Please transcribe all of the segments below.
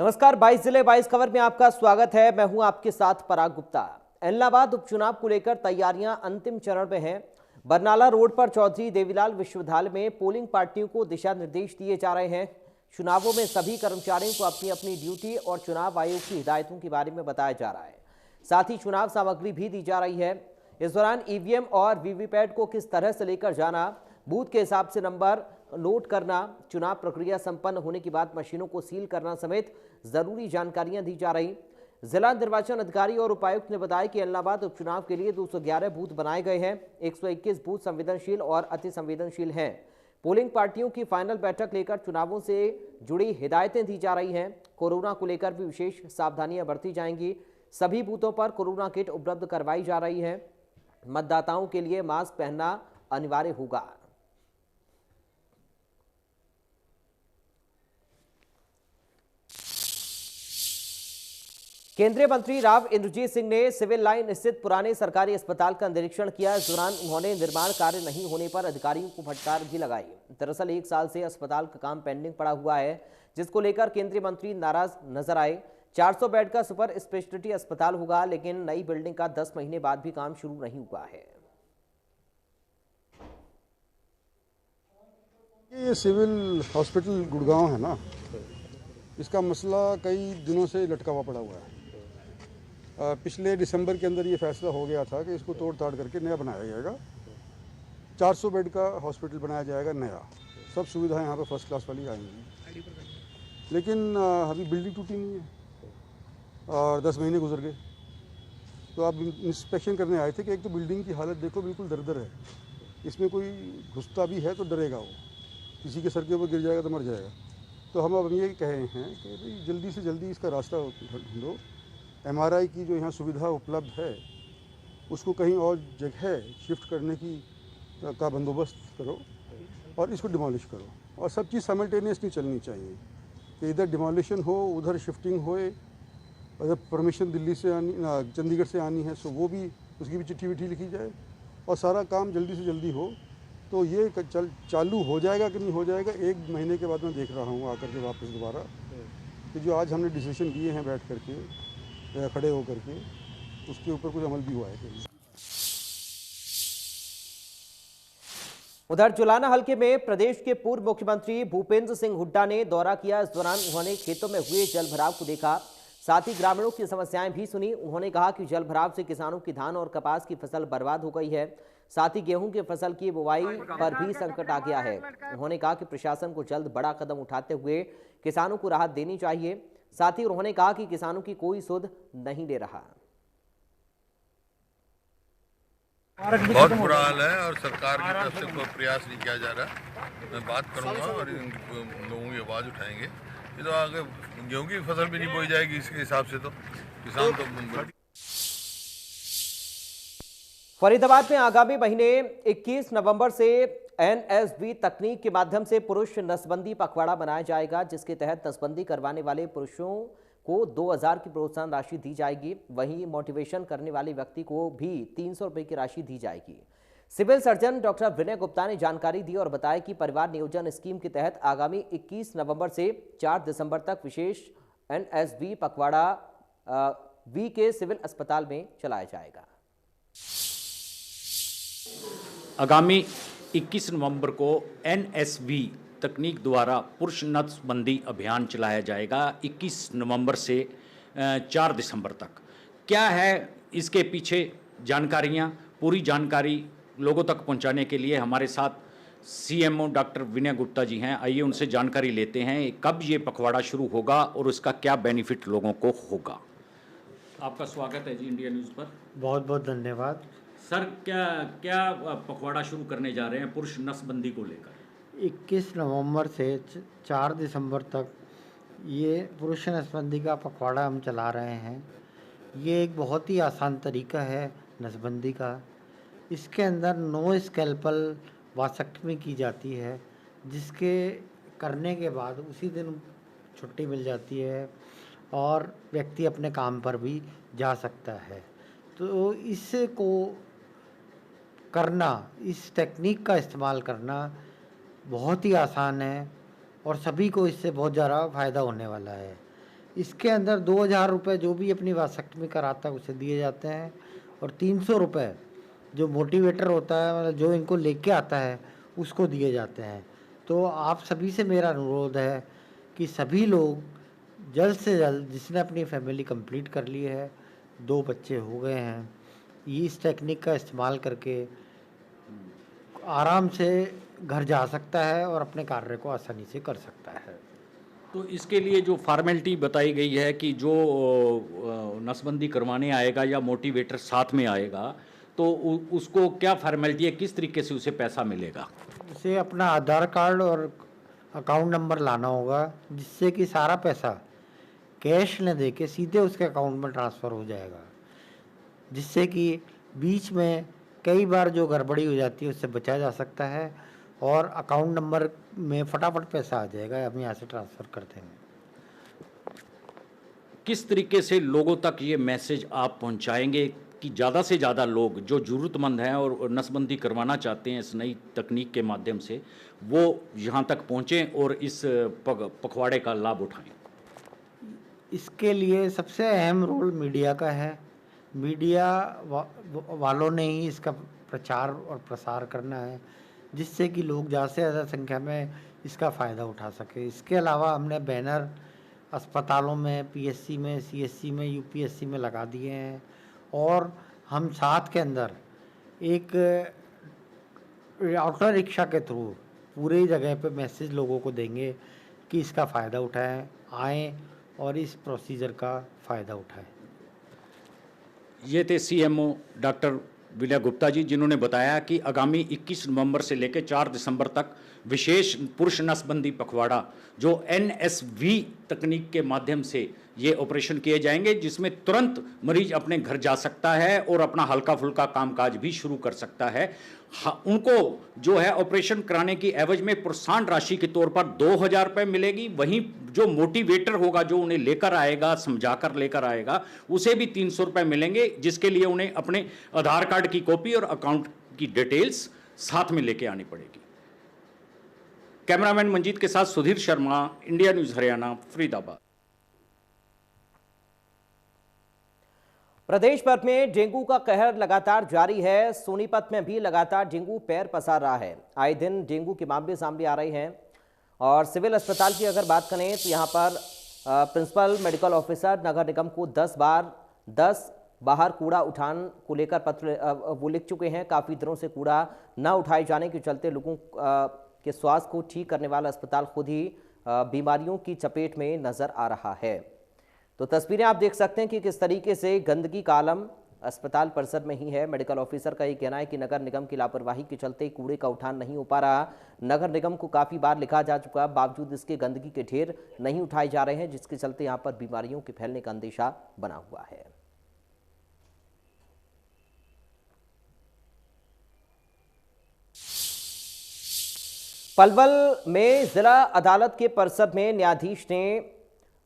नमस्कार, 22 जिले 22 खबर में आपका स्वागत है। मैं हूं आपके साथ पराग गुप्ता। एलनाबाद उपचुनाव को लेकर तैयारियां अंतिम चरण में हैं। बरनाला रोड पर चौधरी देवीलाल विश्वविद्यालय में पोलिंग पार्टियों को दिशा निर्देश दिए जा रहे हैं। चुनावों में सभी कर्मचारियों को अपनी अपनी ड्यूटी और चुनाव आयोग की हिदायतों के बारे में बताया जा रहा है। साथ ही चुनाव सामग्री भी दी जा रही है। इस दौरान ईवीएम और वीवीपैट को किस तरह से लेकर जाना, बूथ के हिसाब से नंबर नोट करना, चुनाव प्रक्रिया संपन्न होने के बाद मशीनों को सील करना समेत जरूरी जानकारियां दी जा रही। जिला निर्वाचन अधिकारी और उपायुक्त ने बताया कि एलनाबाद उपचुनाव के लिए 211 बूथ बनाए गए हैं। 121 बूथ संवेदनशील और अति संवेदनशील हैं। पोलिंग पार्टियों की फाइनल बैठक लेकर चुनावों से जुड़ी हिदायतें दी जा रही हैं। कोरोना को लेकर भी विशेष सावधानियां बरती जाएंगी। सभी बूथों पर कोरोना किट उपलब्ध करवाई जा रही है। मतदाताओं के लिए मास्क पहनना अनिवार्य होगा। केंद्रीय मंत्री राव इंद्रजीत सिंह ने सिविल लाइन स्थित पुराने सरकारी अस्पताल का निरीक्षण किया। इस दौरान उन्होंने निर्माण कार्य नहीं होने पर अधिकारियों को फटकार भी लगाई। दरअसल 1 साल से अस्पताल का काम पेंडिंग पड़ा हुआ है, जिसको लेकर केंद्रीय मंत्री नाराज नजर आए। 400 बेड का सुपर स्पेशलिटी अस्पताल होगा, लेकिन नई बिल्डिंग का 10 महीने बाद भी काम शुरू नहीं हुआ है। ये सिविल हॉस्पिटल गुड़गांव है ना, इसका मसला कई दिनों से लटका हुआ पड़ा हुआ है। पिछले दिसंबर के अंदर ये फैसला हो गया था कि इसको तोड़ ताड़ करके नया बनाया जाएगा। 400 बेड का हॉस्पिटल बनाया जाएगा नया। सब सुविधाएं यहाँ पे फर्स्ट क्लास वाली आएंगी, लेकिन अभी बिल्डिंग टूटी नहीं है और 10 महीने गुजर गए। तो आप इंस्पेक्शन करने आए थे कि एक तो बिल्डिंग की हालत देखो, बिल्कुल दरदर है। इसमें कोई घुसता भी है तो डरेगा, वो किसी के सर के ऊपर गिर जाएगा तो मर जाएगा। तो हम अब ये कहे हैं कि भाई जल्दी से जल्दी इसका रास्ता ढूंढो। एमआरआई की जो यहाँ सुविधा उपलब्ध है उसको कहीं और जगह शिफ्ट करने का बंदोबस्त करो और इसको डिमोलिश करो। और सब चीज़ साइमल्टेनियसली चलनी चाहिए कि इधर डिमोलिशन हो, उधर शिफ्टिंग होए। अगर परमिशन दिल्ली से आनी, चंडीगढ़ से आनी है, सो वो भी, उसकी भी चिट्ठी विट्ठी लिखी जाए और सारा काम जल्दी से जल्दी हो। तो ये चालू हो जाएगा कि नहीं हो जाएगा, 1 महीने के बाद मैं देख रहा हूँ आकर के वापस दोबारा कि जो आज हमने डिसीजन लिए हैं बैठ करके या खड़े होकर के, उसके ऊपर कुछ अमल भी हुआ है। उधर जुलाना हलके में प्रदेश के पूर्व मुख्यमंत्री भूपेंद्र सिंह हुड्डा ने दौरा किया। इस दौरान उन्होंने खेतों में हुए जल भराव को देखा, साथ ही ग्रामीणों की समस्याएं भी सुनी। उन्होंने कहा कि जल भराव से किसानों की धान और कपास की फसल बर्बाद हो गई है, साथ ही गेहूं की फसल की बुवाई पर भी संकट आ गया है। उन्होंने कहा कि प्रशासन को जल्द बड़ा कदम उठाते हुए किसानों को राहत देनी चाहिए। साथ ही उन्होंने कहा कि किसानों की कोई सुध नहीं ले रहा। बहुत बुरा हाल है और सरकार की तरफ से कोई प्रयास नहीं किया जा रहा। मैं बात करूंगा और इन लोगों की आवाज़ उठाएंगे। ये तो आगे गेहूं की फसल भी नहीं बोई जाएगी इसके हिसाब से, तो किसान तो। फरीदाबाद में आगामी महीने 21 नवंबर से एनएसबी तकनीक के माध्यम से पुरुष नसबंदी पखवाड़ा बनाया जाएगा, जिसके तहत नसबंदी करवाने वाले पुरुषों को 2000 की प्रोत्साहन राशि दी जाएगी। वहीं मोटिवेशन करने वाले व्यक्ति को भी 300 रुपए की राशि दी जाएगी। सिविल सर्जन डॉक्टर विनय गुप्ता ने जानकारी दी और बताया कि परिवार नियोजन स्कीम के तहत आगामी 21 नवंबर से 4 दिसंबर तक विशेष एनएसबी पखवाड़ा वी के सिविल अस्पताल में चलाया जाएगा। आगामी 21 नवंबर को एनएसबी तकनीक द्वारा पुरुष नसबंदी अभियान चलाया जाएगा, 21 नवंबर से 4 दिसंबर तक। क्या है इसके पीछे जानकारियां, पूरी जानकारी लोगों तक पहुंचाने के लिए हमारे साथ सीएमओ डॉक्टर विनय गुप्ता जी हैं। आइए उनसे जानकारी लेते हैं कब ये पखवाड़ा शुरू होगा और उसका क्या बेनिफिट लोगों को होगा। आपका स्वागत है जी इंडिया न्यूज़ पर। बहुत बहुत धन्यवाद सर। क्या पखवाड़ा शुरू करने जा रहे हैं पुरुष नसबंदी को लेकर? 21 नवंबर से 4 दिसंबर तक ये पुरुष नसबंदी का पखवाड़ा हम चला रहे हैं। ये एक बहुत ही आसान तरीका है नसबंदी का। इसके अंदर नो स्कैल्पल वासेक्टमी की जाती है, जिसके करने के बाद उसी दिन छुट्टी मिल जाती है और व्यक्ति अपने काम पर भी जा सकता है। तो इसको करना, इस टेक्निक का इस्तेमाल करना बहुत ही आसान है और सभी को इससे बहुत ज़्यादा फ़ायदा होने वाला है। इसके अंदर 2000 रुपये जो भी अपनी वासक्टमी कराता है उसे दिए जाते हैं, और 300 रुपये जो मोटिवेटर होता है, मतलब जो इनको लेके आता है, उसको दिए जाते हैं। तो आप सभी से मेरा अनुरोध है कि सभी लोग जल्द से जल्द, जिसने अपनी फैमिली कंप्लीट कर ली है, 2 बच्चे हो गए हैं, ये इस टेक्निक का इस्तेमाल करके आराम से घर जा सकता है और अपने कार्य को आसानी से कर सकता है। तो इसके लिए जो फॉर्मेलिटी बताई गई है कि जो नसबंदी करवाने आएगा या मोटिवेटर साथ में आएगा, तो उसको क्या फॉर्मेलिटी है, किस तरीके से उसे पैसा मिलेगा? उसे अपना आधार कार्ड और अकाउंट नंबर लाना होगा, जिससे कि सारा पैसा कैश न दे के सीधे उसके अकाउंट में ट्रांसफ़र हो जाएगा, जिससे कि बीच में कई बार जो गड़बड़ी हो जाती है उससे बचा जा सकता है, और अकाउंट नंबर में फटाफट पैसा आ जाएगा, हम यहाँ से ट्रांसफ़र कर देंगे। किस तरीके से लोगों तक ये मैसेज आप पहुंचाएंगे कि ज़्यादा से ज़्यादा लोग जो ज़रूरतमंद हैं और नसबंदी करवाना चाहते हैं इस नई तकनीक के माध्यम से, वो यहाँ तक पहुँचें और इस पखवाड़े का लाभ उठाएं? इसके लिए सबसे अहम रोल मीडिया का है। मीडिया वालों ने ही इसका प्रचार और प्रसार करना है, जिससे कि लोग ज़्यादा से ज़्यादा संख्या में इसका फ़ायदा उठा सके। इसके अलावा हमने बैनर अस्पतालों में, पीएचसी में, सीएचसी में, यूपीएससी में लगा दिए हैं, और हम साथ के अंदर एक ऑटो रिक्शा के थ्रू पूरी जगह पे मैसेज लोगों को देंगे कि इसका फ़ायदा उठाएं, आएँ और इस प्रोसीजर का फ़ायदा उठाएं। ये थे सीएमओ डॉक्टर विनय गुप्ता जी, जिन्होंने बताया कि आगामी 21 नवंबर से लेकर 4 दिसंबर तक विशेष पुरुष नसबंदी पखवाड़ा जो एनएसवी तकनीक के माध्यम से ये ऑपरेशन किए जाएंगे, जिसमें तुरंत मरीज अपने घर जा सकता है और अपना हल्का फुल्का कामकाज भी शुरू कर सकता है। उनको जो है ऑपरेशन कराने की एवज में प्रोत्साहन राशि के तौर पर 2000 रुपये मिलेगी। वहीं जो मोटिवेटर होगा, जो उन्हें लेकर आएगा, समझाकर लेकर आएगा, उसे भी 300 रुपये मिलेंगे, जिसके लिए उन्हें अपने आधार कार्ड की कॉपी और अकाउंट की डिटेल्स साथ में लेके आनी पड़ेगी। कैमरामैन मंजीत के साथ सुधीर शर्मा, इंडिया न्यूज़ हरियाणा, फरीदाबाद। प्रदेश भर में डेंगू का कहर लगातार जारी है। सोनीपत में भी लगातार डेंगू पैर पसार रहा है। आए दिन डेंगू के मामले सामने आ रहे हैं, और सिविल अस्पताल की अगर बात करें तो यहां पर प्रिंसिपल मेडिकल ऑफिसर नगर निगम को 10 बाहर कूड़ा उठान को लेकर पत्र वो लिख चुके हैं। काफ़ी दिनों से कूड़ा न उठाए जाने के चलते लोगों के स्वास्थ्य को ठीक करने वाला अस्पताल खुद ही बीमारियों की चपेट में नजर आ रहा है। तो तस्वीरें आप देख सकते हैं कि किस तरीके से गंदगी का आलम अस्पताल परिसर में ही है। मेडिकल ऑफिसर का ये कहना है कि नगर निगम की लापरवाही के चलते कूड़े का उठान नहीं हो पा रहा। नगर निगम को काफ़ी बार लिखा जा चुका, बावजूद इसके गंदगी के ढेर नहीं उठाए जा रहे हैं, जिसके चलते यहाँ पर बीमारियों के फैलने का अंदेशा बना हुआ है। पलवल में जिला अदालत के परिसर में न्यायाधीश ने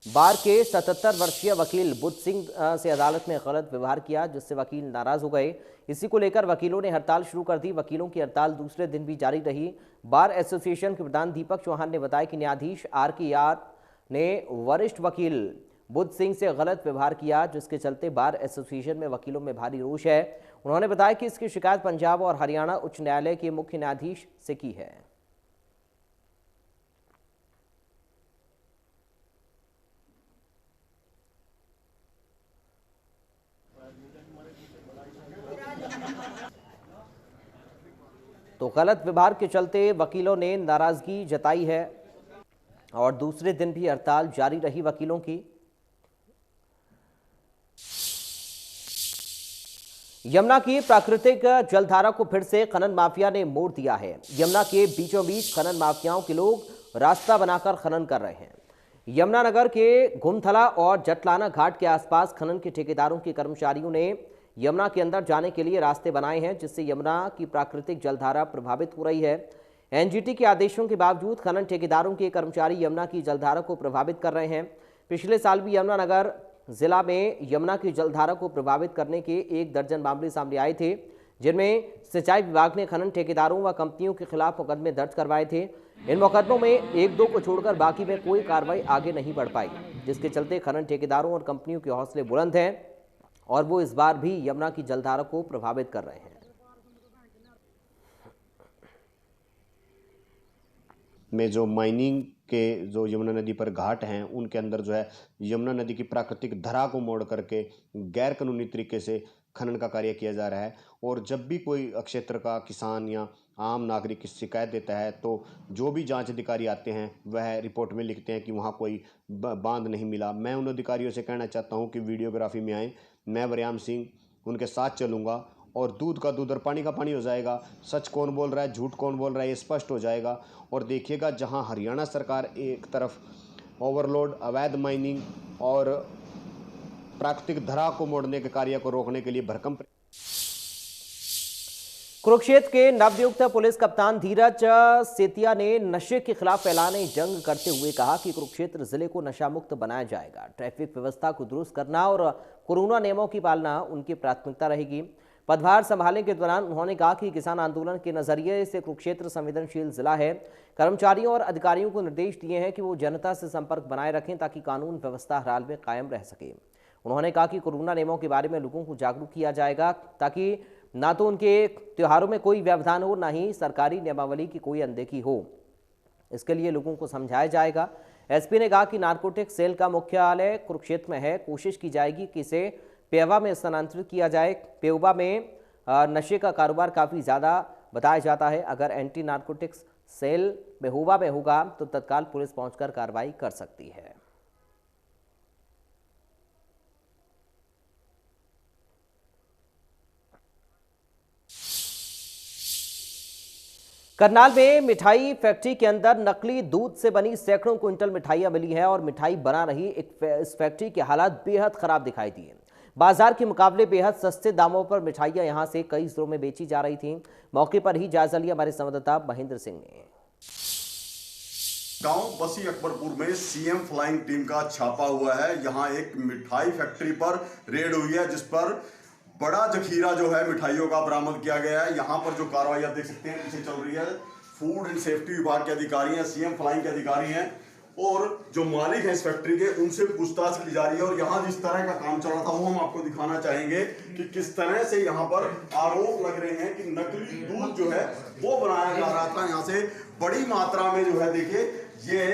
बार के 77 वर्षीय वकील बुद्ध सिंह से अदालत में गलत व्यवहार किया, जिससे वकील नाराज हो गए। इसी को लेकर वकीलों ने हड़ताल शुरू कर दी। वकीलों की हड़ताल दूसरे दिन भी जारी रही। बार एसोसिएशन के प्रधान दीपक चौहान ने बताया कि न्यायाधीश RKR ने वरिष्ठ वकील बुद्ध सिंह से गलत व्यवहार किया, जिसके चलते बार एसोसिएशन में वकीलों में भारी रोष है। उन्होंने बताया कि इसकी शिकायत पंजाब और हरियाणा उच्च न्यायालय के मुख्य न्यायाधीश से की है। तो गलत व्यवहार के चलते वकीलों ने नाराजगी जताई है, और दूसरे दिन भी हड़ताल जारी रही वकीलों की। यमुना की प्राकृतिक जलधारा को फिर से खनन माफिया ने मोड़ दिया है। यमुना के बीचों बीच खनन माफियाओं के लोग रास्ता बनाकर खनन कर रहे हैं। यमुनानगर के घुमथला और जटलाना घाट के आसपास खनन के ठेकेदारों के कर्मचारियों ने यमुना के अंदर जाने के लिए रास्ते बनाए हैं, जिससे यमुना की प्राकृतिक जलधारा प्रभावित हो रही है। एनजीटी के आदेशों के बावजूद खनन ठेकेदारों के कर्मचारी यमुना की जलधारा को प्रभावित कर रहे हैं। पिछले साल भी यमुनानगर जिला में यमुना की जलधारा को प्रभावित करने के 1 दर्जन मामले सामने आए थे, जिनमें सिंचाई विभाग ने खनन ठेकेदारों व कंपनियों के खिलाफ मुकदमे दर्ज करवाए थे। इन मुकदमों में एक दो को छोड़कर बाकी में कोई कार्रवाई आगे नहीं बढ़ पाई, जिसके चलते खनन ठेकेदारों और कंपनियों के हौसले बुलंद हैं और वो इस बार भी यमुना की जलधारा को प्रभावित कर रहे हैं। में जो माइनिंग के जो यमुना नदी पर घाट हैं उनके अंदर जो है यमुना नदी की प्राकृतिक धरा को मोड़ करके गैर कानूनी तरीके से खनन का कार्य किया जा रहा है। और जब भी कोई क्षेत्र का किसान या आम नागरिक की शिकायत देता है तो जो भी जांच अधिकारी आते हैं वह रिपोर्ट में लिखते हैं कि वहाँ कोई बांध नहीं मिला। मैं उन अधिकारियों से कहना चाहता हूँ कि वीडियोग्राफी में आएँ, मैं वरयाम सिंह उनके साथ चलूँगा और दूध का दूध और पानी का पानी हो जाएगा। सच कौन बोल रहा है, झूठ कौन बोल रहा है, ये स्पष्ट हो जाएगा। और देखिएगा, जहां हरियाणा सरकार एक तरफ ओवरलोड, अवैध माइनिंग और प्राकृतिक धरा को मोड़ने के कार्य को रोकने के लिए भरकम। कुरुक्षेत्र के नवनियुक्त पुलिस कप्तान धीरज सेतिया ने नशे के खिलाफ ऐलाने जंग करते हुए कहा कि कुरुक्षेत्र जिले को नशा मुक्त बनाया जाएगा। ट्रैफिक व्यवस्था को दुरुस्त करना और कोरोना नियमों की पालना उनकी प्राथमिकता रहेगी। पदभार संभालने के दौरान उन्होंने कहा कि किसान आंदोलन के नजरिए से कुरुक्षेत्र संवेदनशील जिला है। कर्मचारियों और अधिकारियों को निर्देश दिए हैं कि वो जनता से संपर्क बनाए रखें ताकि कानून व्यवस्था हर हाल में कायम रह सके। उन्होंने कहा कि कोरोना नियमों के बारे में लोगों को जागरूक किया जाएगा ताकि ना तो उनके त्योहारों में कोई व्यवधान हो, ना ही सरकारी नियमावली की कोई अनदेखी हो। इसके लिए लोगों को समझाया जाएगा। एसपी ने कहा कि नारकोटिक सेल का मुख्यालय कुरुक्षेत्र में है। कोशिश की जाएगी कि इसे पेवा में स्थानांतरित किया जाए। पेवा में नशे का कारोबार काफ़ी ज़्यादा बताया जाता है। अगर एंटी नारकोटिक्स सेल महोबा में होगा तो तत्काल पुलिस पहुंचकर कार्रवाई कर सकती है। करनाल में मिठाई फैक्ट्री के अंदर नकली दूध से बनी सैकड़ों क्विंटल मिठाइयां मिली है और मिठाई बना रही इस फैक्ट्री के हालात बेहद खराब दिखाई दिए। बाजार के मुकाबले बेहद सस्ते दामों पर मिठाइयां यहां से कई जिलों में बेची जा रही थीं। मौके पर ही जायजा लिया हमारे संवाददाता महेंद्र सिंह ने। गांव बसी अकबरपुर में सीएम फ्लाइंग टीम का छापा हुआ है। यहां एक मिठाई फैक्ट्री पर रेड हुई है जिस पर बड़ा जखीरा जो है मिठाइयों का बरामद किया गया है। यहाँ पर जो कार्रवाई आप देख सकते हैं पीछे चल रही है, फूड एंड सेफ्टी विभाग के अधिकारी हैं, सीएम फ्लाइंग के अधिकारी हैं और जो मालिक हैं इस फैक्ट्री के उनसे पूछताछ की जा रही है। और यहाँ जिस तरह का काम चल रहा था वो हम आपको दिखाना चाहेंगे कि किस तरह से यहाँ पर आरोप लग रहे हैं कि नकली दूध जो है वो बनाया जा रहा था। यहाँ से बड़ी मात्रा में जो है देखिए ये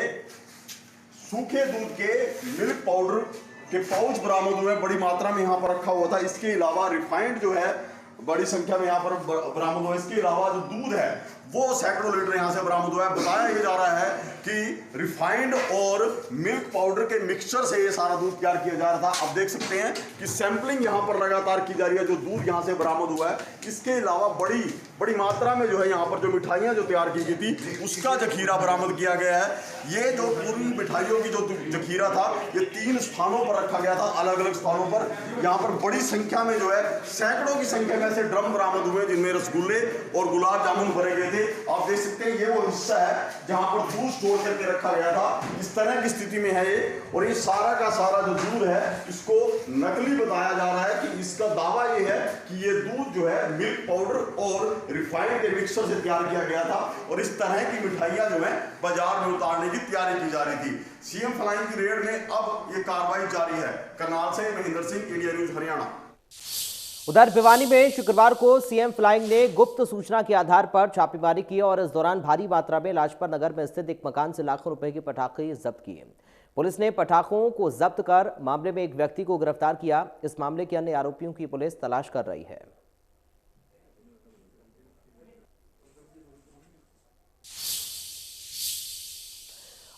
सूखे दूध के मिल्क पाउडर के पाउच बरामद हुए, बड़ी मात्रा में यहाँ पर रखा हुआ था। इसके अलावा रिफाइंड जो है बड़ी संख्या में यहाँ पर बरामद हुआ। इसके अलावा जो दूध है वो सैकड़ों लीटर यहाँ से बरामद हुआ है। बताया ये जा रहा है कि रिफाइंड और मिल्क पाउडर के मिक्सचर से ये सारा दूध तैयार किया जा रहा था। अब देख सकते हैं कि सैंपलिंग यहाँ पर लगातार की जा रही है जो दूध यहाँ से बरामद हुआ है। इसके अलावा बड़ी मात्रा में जो है यहाँ पर जो मिठाइयाँ जो तैयार की गई थी उसका जखीरा बरामद किया गया है। ये जो पूरी मिठाइयों की जो जखीरा था ये 3 स्थानों पर रखा गया था, अलग अलग स्थानों पर। यहाँ पर बड़ी संख्या में जो है सैकड़ों की संख्या में ऐसे ड्रम बरामद हुए जिनमें रसगुल्ले और गुलाब जामुन भरे गए थे। आप देख सकते हैं ये वो हिस्सा है जहां पर दूध स्टोर करके रखा गया था। इस तरह की स्थिति में है ये। और ये सारा का सारा जो दूध है इसको नकली बताया जा रहा है कि इसका दावा ये है कि ये दूध जो है मिल्क पाउडर और रिफाइंड के मिक्सचर से तैयार किया गया था और इस तरह की मिठाइयां जो है बाजार में उतारने की तैयारी की जा रही थी। सीएम फ्लाइंग की रेड में अब ये कार्रवाई जारी है। करनाल से महेंद्र सिंह, इंडिया न्यूज हरियाणा। उधर भिवानी में शुक्रवार को सीएम फ्लाइंग ने गुप्त सूचना के आधार पर छापेमारी की और इस दौरान भारी मात्रा में लाजपत नगर में स्थित एक मकान से लाखों रुपए के पटाखे जब्त किए। पुलिस ने पटाखों को जब्त कर मामले में एक व्यक्ति को गिरफ्तार किया। इस मामले के अन्य आरोपियों की पुलिस तलाश कर रही है।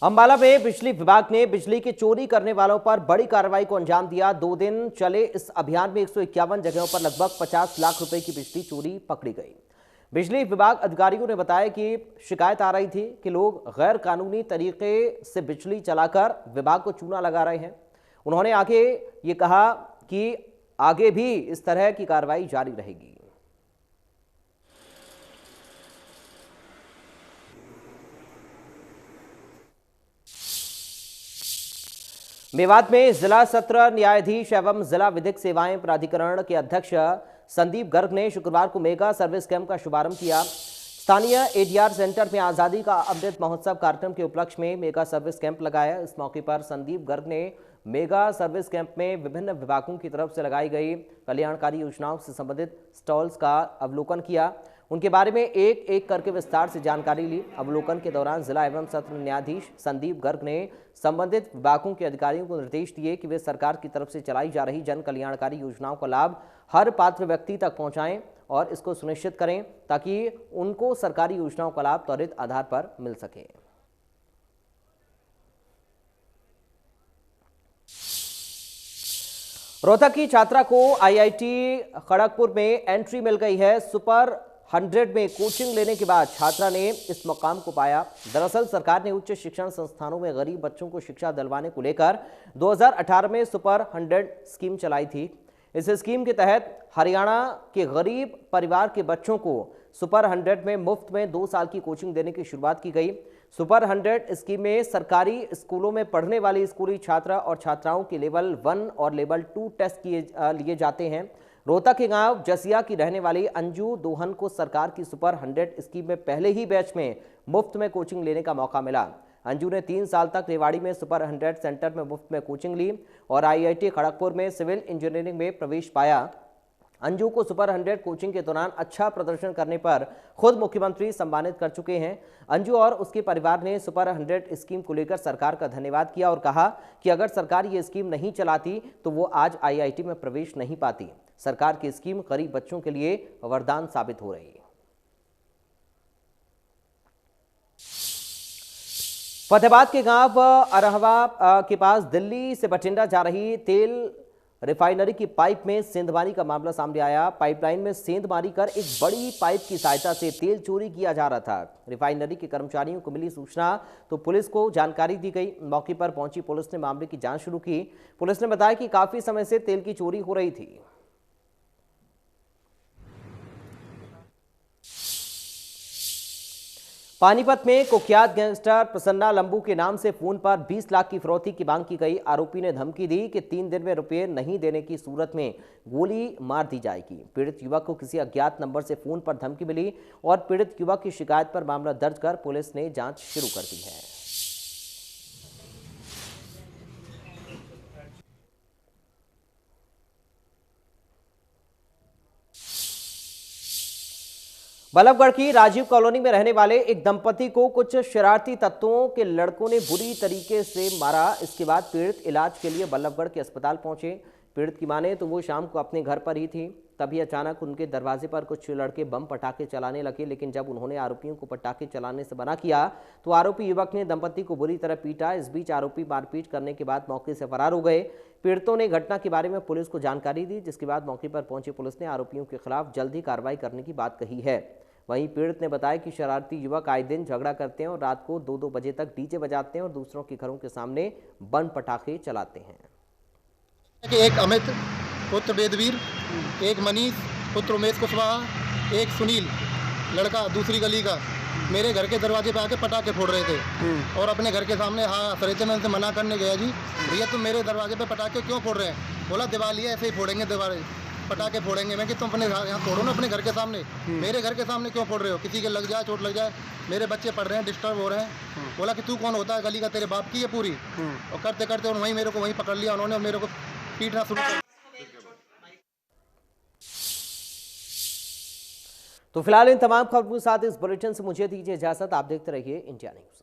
अंबाला में बिजली विभाग ने बिजली की चोरी करने वालों पर बड़ी कार्रवाई को अंजाम दिया। 2 दिन चले इस अभियान में 151 जगहों पर लगभग 50 लाख रुपए की बिजली चोरी पकड़ी गई। बिजली विभाग अधिकारियों ने बताया कि शिकायत आ रही थी कि लोग गैर कानूनी तरीके से बिजली चलाकर विभाग को चूना लगा रहे हैं। उन्होंने आगे ये कहा कि आगे भी इस तरह की कार्रवाई जारी रहेगी। मेवात में जिला सत्र न्यायाधीश एवं जिला विधिक सेवाएं प्राधिकरण के अध्यक्ष संदीप गर्ग ने शुक्रवार को मेगा सर्विस कैंप का शुभारंभ किया। स्थानीय एडीआर सेंटर में आज़ादी का अमृत महोत्सव कार्यक्रम के उपलक्ष्य में मेगा सर्विस कैंप लगाया। इस मौके पर संदीप गर्ग ने मेगा सर्विस कैंप में विभिन्न विभागों की तरफ से लगाई गई कल्याणकारी योजनाओं से संबंधित स्टॉल्स का अवलोकन किया। उनके बारे में एक एक करके विस्तार से जानकारी ली। अवलोकन के दौरान जिला एवं सत्र न्यायाधीश संदीप गर्ग ने संबंधित विभागों के अधिकारियों को निर्देश दिए कि वे सरकार की तरफ से चलाई जा रही जन कल्याणकारी योजनाओं का लाभ हर पात्र व्यक्ति तक पहुंचाएं और इसको सुनिश्चित करें ताकि उनको सरकारी योजनाओं का लाभ त्वरित आधार पर मिल सके। रोहतक की छात्रा को आईआईटी खड़गपुर में एंट्री मिल गई है। सुपर 100 में कोचिंग लेने के बाद छात्रा ने इस मकाम को पाया। दरअसल सरकार ने उच्च शिक्षण संस्थानों में गरीब बच्चों को शिक्षा दिलवाने को लेकर 2018 में सुपर 100 स्कीम चलाई थी। इस स्कीम के तहत हरियाणा के गरीब परिवार के बच्चों को सुपर 100 में मुफ्त में 2 साल की कोचिंग देने की शुरुआत की गई। सुपर 100 स्कीम में सरकारी स्कूलों में पढ़ने वाली स्कूली छात्रा और छात्राओं के लेवल 1 और लेवल 2 टेस्ट लिए जाते हैं। रोहतक के गांव जसिया की रहने वाली अंजू दोहन को सरकार की सुपर 100 स्कीम में पहले ही बैच में मुफ्त में कोचिंग लेने का मौका मिला। अंजू ने 3 साल तक रेवाड़ी में सुपर 100 सेंटर में मुफ्त में कोचिंग ली और आईआईटी खड़गपुर में सिविल इंजीनियरिंग में प्रवेश पाया। अंजू को सुपर 100 कोचिंग के दौरान अच्छा प्रदर्शन करने पर खुद मुख्यमंत्री सम्मानित कर चुके हैं। अंजू और उसके परिवार ने सुपर 100 स्कीम को लेकर सरकार का धन्यवाद किया और कहा कि अगर सरकार ये स्कीम नहीं चलाती तो वो आज आईआईटी में प्रवेश नहीं पाती। सरकार की स्कीम गरीब बच्चों के लिए वरदान साबित हो रही है। फतेहाबाद के गांव अरहवा के पास दिल्ली से बठिंडा जा रही तेल रिफाइनरी की पाइप में सेंधमारी का मामला सामने आया। पाइपलाइन में सेंधमारी कर एक बड़ी पाइप की सहायता से तेल चोरी किया जा रहा था। रिफाइनरी के कर्मचारियों को मिली सूचना तो पुलिस को जानकारी दी गई। मौके पर पहुंची पुलिस ने मामले की जांच शुरू की। पुलिस ने बताया कि काफी समय से तेल की चोरी हो रही थी। पानीपत में कुख्यात गैंगस्टर प्रसन्ना लंबू के नाम से फोन पर 20 लाख की फिरौती की मांग की गई। आरोपी ने धमकी दी कि 3 दिन में रुपए नहीं देने की सूरत में गोली मार दी जाएगी। पीड़ित युवक को किसी अज्ञात नंबर से फोन पर धमकी मिली और पीड़ित युवक की शिकायत पर मामला दर्ज कर पुलिस ने जांच शुरू कर दी है। बल्लभगढ़ की राजीव कॉलोनी में रहने वाले एक दंपति को कुछ शरारती तत्वों के लड़कों ने बुरी तरीके से मारा। इसके बाद पीड़ित इलाज के लिए बल्लभगढ़ के अस्पताल पहुंचे। पीड़ित की माने तो वो शाम को अपने घर पर ही थी, तभी अचानक उनके दरवाजे पर कुछ लड़के बम पटाखे चलाने लगे। लेकिन जब उन्होंने आरोपियों को पटाखे चलाने से मना किया तो आरोपी युवक ने दंपति को बुरी तरह पीटा। इस बीच आरोपी मारपीट करने के बाद मौके से फरार हो गए। पीड़ितों ने घटना के बारे में पुलिस को जानकारी दी, जिसके बाद मौके पर पहुंची पुलिस ने आरोपियों के खिलाफ जल्द ही कार्रवाई करने की बात कही है। वहीं पीड़ित ने बताया कि शरारती युवक आए दिन झगड़ा करते हैं और रात को 2-2 बजे तक डीजे बजाते हैं और दूसरों के घरों के सामने बम पटाखे चलाते हैं। एक अमित पुत्र वेदवीर, एक मनीष पुत्र उमेश कुशवाहा, एक सुनील लड़का दूसरी गली का मेरे घर के दरवाजे पे आके पटाखे फोड़ रहे थे और अपने घर के सामने हाँ सरे थे। मैं उनसे मना करने गया, जी भैया तुम मेरे दरवाजे पे पटाखे क्यों फोड़ रहे हैं? बोला दिवाली है ऐसे ही फोड़ेंगे, दिवाली पटाखे फोड़ेंगे। मैं कि तुम अपने यहाँ फोड़ो ना अपने घर के सामने, मेरे घर के सामने क्यों फोड़ रहे हो? किसी के लग जाए, चोट लग जाए, मेरे बच्चे पढ़ रहे हैं, डिस्टर्ब हो रहे हैं। बोला कि तू कौन होता है? गली का तेरे बाप की है पूरी। और करते करते और वहीं मेरे को वहीं पकड़ लिया उन्होंने और मेरे को पीटना शुरू कर। तो फिलहाल इन तमाम खबरों के साथ इस बुलेटिन से मुझे दीजिए इजाजत। आप देखते रहिए इंडिया न्यूज।